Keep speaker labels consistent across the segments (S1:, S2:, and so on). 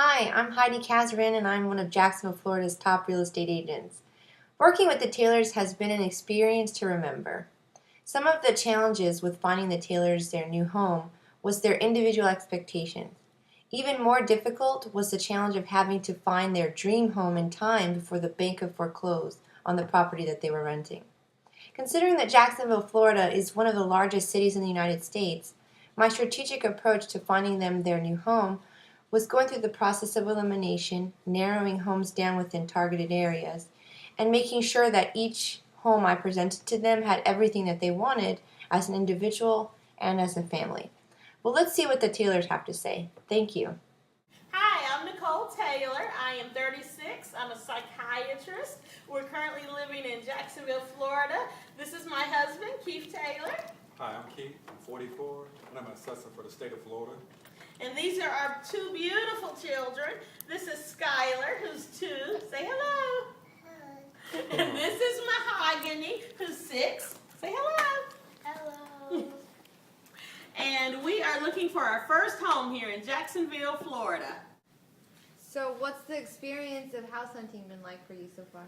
S1: Hi, I'm Heidi Khazravan and I'm one of Jacksonville, Florida's top real estate agents. Working with the Taylors has been an experience to remember. Some of the challenges with finding the Taylors their new home was their individual expectations. Even more difficult was the challenge of having to find their dream home in time before the bank could foreclose on the property that they were renting. Considering that Jacksonville, Florida is one of the largest cities in the United States, my strategic approach to finding them their new home was going through the process of elimination, narrowing homes down within targeted areas, and making sure that each home I presented to them had everything that they wanted as an individual and as a family. Well, let's see what the Taylors have to say. Thank you.
S2: Hi, I'm Nicole Taylor. I am 36. I'm a psychiatrist. We're currently living in Jacksonville, Florida. This is my husband, Keith Taylor.
S3: Hi, I'm Keith. I'm 44, and I'm an assessor for the state of Florida.
S2: And these are our two beautiful children. This is Skylar, who's 2. Say hello. Hi. And this is Mahogany, who's 6. Say hello.
S4: Hello.
S2: And we are looking for our first home here in Jacksonville, Florida.
S4: So what's the experience of house hunting been like for you so far?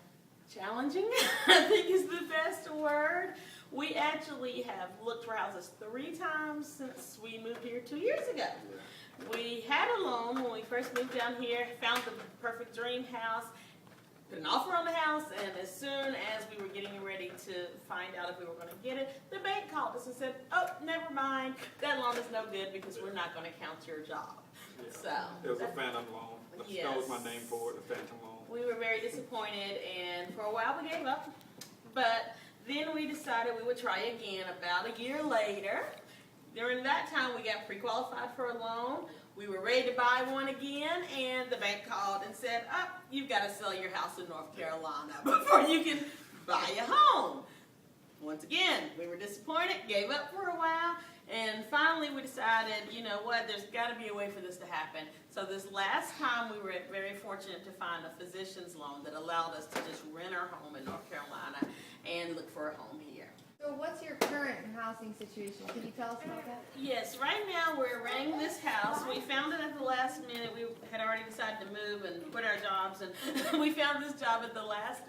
S2: Challenging, I think is the best word. We actually have looked for houses 3 times since we moved here 2 years ago. We had a loan when we first moved down here, found the perfect dream house, put an offer on the house, and as soon as we were getting ready to find out if we were going to get it, the bank called us and said, oh, never mind, that loan is no good because we're not going to count your job.
S3: Yeah.
S2: So
S3: it was a phantom loan.
S2: Yes.
S3: That was my name for it, the phantom loan.
S2: We were very disappointed, and for a while we gave up. But then we decided we would try again about a year later. During that time, we got pre-qualified for a loan. We were ready to buy one again, and the bank called and said, oh, you've got to sell your house in North Carolina before you can buy a home. Once again, we were disappointed, gave up for a while, and finally we decided, you know what, there's got to be a way for this to happen. So this last time we were very fortunate to find a physician's loan that allowed us to just rent our home in North Carolina and look for a home here.
S4: So what's your current housing situation? Can you tell us about that?
S2: Yes, right now we're renting this house. We found it at the last minute. We had already decided to move and quit our jobs, and we found this house at the last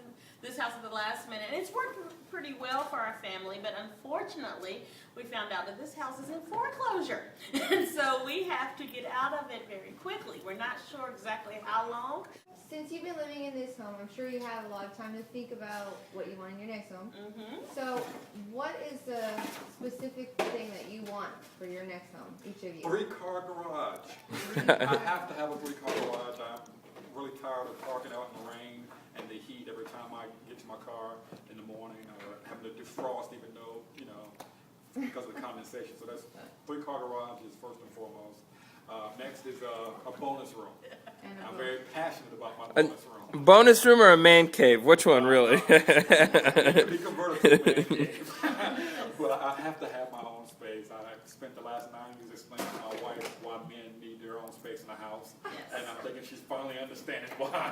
S2: minute. And it's worked pretty well for our family, but unfortunately we found out that this house is in foreclosure. And so we have to get out of it very quickly. We're not sure exactly how long.
S4: Since you've been living in this home, I'm sure you have a lot of time to think about what you want in your next home. So what is the specific thing that you want for your next home, each of you?
S3: 3-car garage. I have to have a 3-car garage. I'm really tired of parking out in the rain and the heat every time I get to my car in the morning, or having to defrost even though, because of the condensation. So that's 3-car garage is first and foremost. Next is a bonus room. I'm very passionate about my bonus room.
S5: Bonus room or a man cave? Which one, really?
S3: It could be converted to a man cave. But I have to have my own space. I spent the last 9 years explaining to my wife why men need their own space in the house.
S2: Yes.
S3: And I'm thinking she's finally understanding why.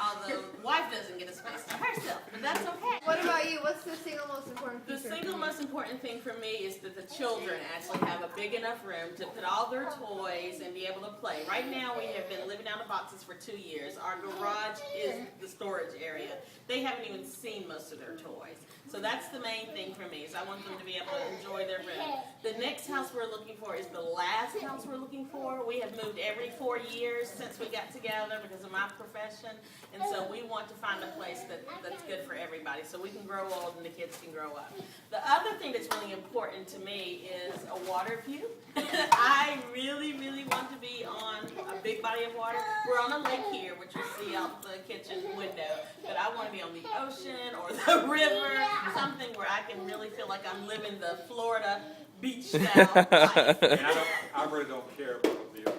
S2: Although wife doesn't get a space to herself, but that's okay.
S4: What about you? What's the single most important
S2: The
S4: feature?
S2: single most important thing for me is that the children actually have a big enough room to put all their toys and be able to play. Right now we have been living out of boxes for 2 years. Our garage is the storage area. They haven't even seen most of their toys. So that's the main thing for me, is I want them to be able to enjoy their room. The next house we're looking for is the last house we're looking for. We have moved every 4 years since we got together because of my profession. And so we want to find a place that's good for everybody so we can grow old and the kids can grow up. The other thing that's really important to me is a water view. I really, really want to be on a big body of water. We're on a lake here, which you see out the kitchen window. But I want to be on the ocean or the river, something where I can really feel like I'm living the Florida beach style life.
S3: And I really don't care about the view.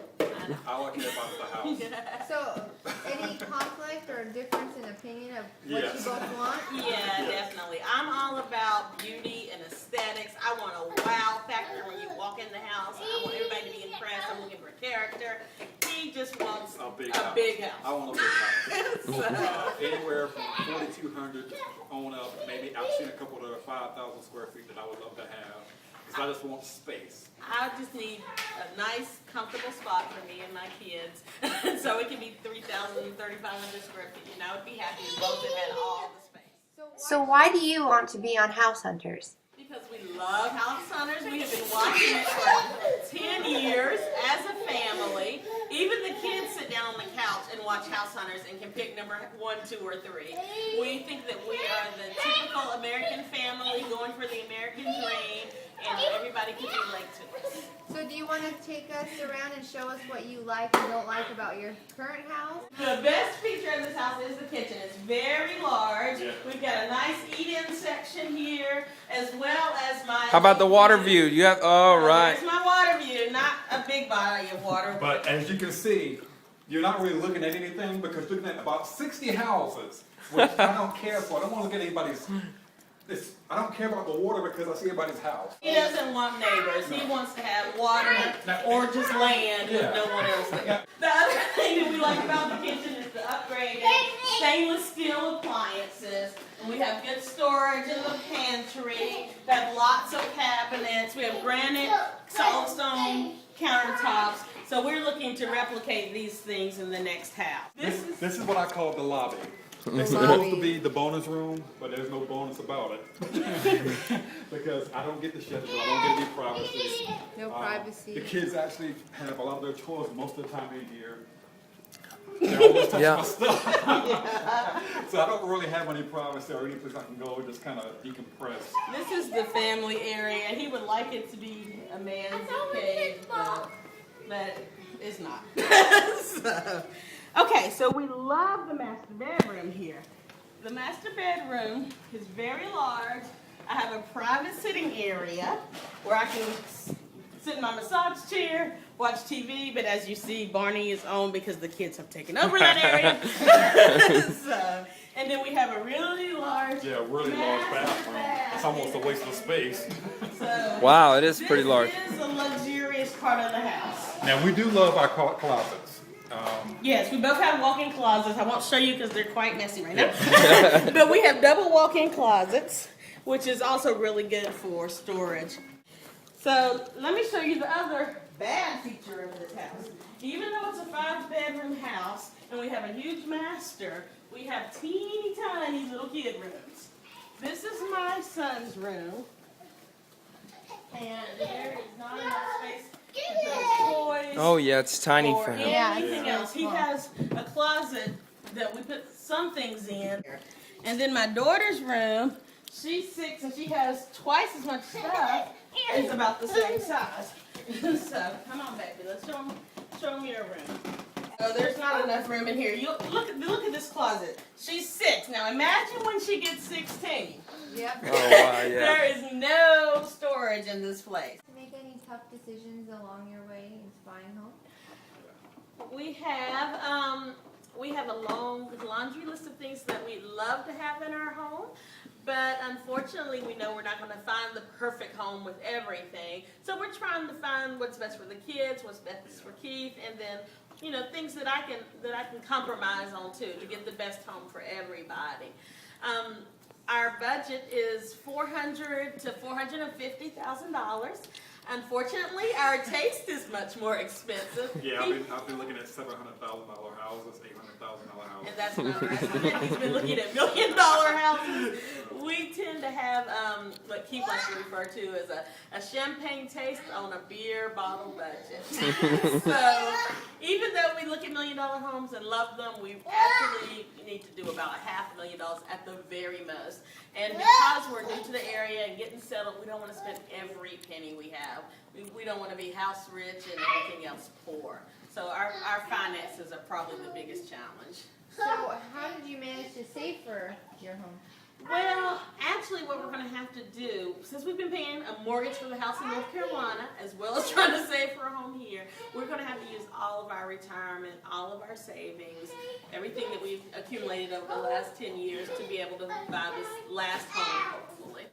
S3: All I care about is the house.
S4: So any conflict or difference in opinion of what
S3: Yes.
S4: you both want?
S2: Yeah, definitely. I'm all about beauty and aesthetics. I want a wow factor when you walk in the house. I want everybody to be impressed. I'm looking for character. He just wants
S3: A big house. I
S2: house.
S3: want a big house. Anywhere from 4,200 on up. Maybe I've seen a couple that are 5,000 square feet that I would love to have. because I just want space.
S2: I just need a nice, comfortable spot for me and my kids. So it can be 3,000, 3,500 square feet. And I would be happy as long as it had all the space.
S1: So why do you want to be on House Hunters?
S2: Because we love House Hunters. We have been watching it for 10 years as a family. Even the kids sit down on the couch and watch House Hunters and can pick number 1, 2, or 3. We think that we are the typical American family going for the American dream, and everybody can relate to us.
S4: So do you want to take us around and show us what you like and don't like about your current house?
S2: The best feature of this house is the kitchen. It's very large.
S3: Yeah.
S2: We've got a nice eat-in section here, as well as my...
S5: How about the water view? You have, oh, right.
S2: There's my water view, not a big body of water.
S3: But as you can see, you're not really looking at anything because you're looking at about 60 houses, which I don't care for. I don't want to look at anybody's. I don't care about the water because I see everybody's house.
S2: He doesn't want neighbors. He wants to have water or just land with no one else there. The other thing that we like about the kitchen is the upgraded stainless steel appliances. And we have good storage in the pantry. We have lots of cabinets. We have granite, solid stone countertops. So we're looking to replicate these things in the next house.
S3: This is what I call the lobby. It's supposed to be the bonus room, but there's no bonus about it. Because I don't get the schedule, I don't get any privacy.
S4: No privacy.
S3: The kids actually have a lot of their toys most of the time in here. They're always touching my stuff. So I don't really have any privacy or any place I can go and just kind of decompress.
S2: This is the family area. He would like it to be a man's cave, but it's not. Okay, so we love the master bedroom here. The master bedroom is very large. I have a private sitting area where I can sit in my massage chair, watch TV, but as you see, Barney is on because the kids have taken over that area. And then we have a really large
S3: Really large bathroom. It's almost a waste of space.
S5: Wow, it is pretty large.
S2: This is a luxurious part of the house.
S3: Now we do love our closets.
S2: Yes, we both have walk-in closets. I won't show you because they're quite messy right now. But we have double walk-in closets, which is also really good for storage. So let me show you the other bad feature of this house. Even though it's a 5-bedroom house and we have a huge master, we have teeny tiny little kid rooms. This is my son's room, and there is not enough space to put toys.
S5: Oh, yeah, it's tiny
S2: or
S5: for him.
S2: anything else. He has a closet that we put some things in. And then my daughter's room, she's 6 and she has twice as much stuff. It's about the same size. So, come on, baby, let's show them your room. So there's not enough room in here. Look at this closet. She's 6. Now imagine when she gets 16.
S4: Yep.
S5: Oh, wow, yeah.
S2: There is no storage in this place.
S4: Make any tough decisions along your way in buying home?
S2: We have a long laundry list of things that we'd love to have in our home, but unfortunately we know we're not going to find the perfect home with everything. So we're trying to find what's best for the kids, what's best for Keith, and then things that I can compromise on too to get the best home for everybody. Our budget is $400,000 to $450,000. Unfortunately, our taste is much more expensive.
S3: Yeah, I've been looking at $700,000 houses, $800,000 houses.
S2: And that's not right. He's been looking at $1 million houses. We tend to have what Keith likes to refer to as a champagne taste on a beer bottle budget. So even though we look at $1 million homes and love them, we actually need to do about $500,000 at the very most. And because we're new to the area and getting settled, we don't want to spend every penny we have. We don't want to be house rich and everything else poor. So our finances are probably the biggest challenge.
S4: So how did you manage to save for your home?
S2: Well, actually what we're going to have to do, since we've been paying a mortgage for the house in North Carolina, as well as trying to save for a home here, we're going to have to use all of our retirement, all of our savings, everything that we've accumulated over the last 10 years to be able to buy this last home, hopefully.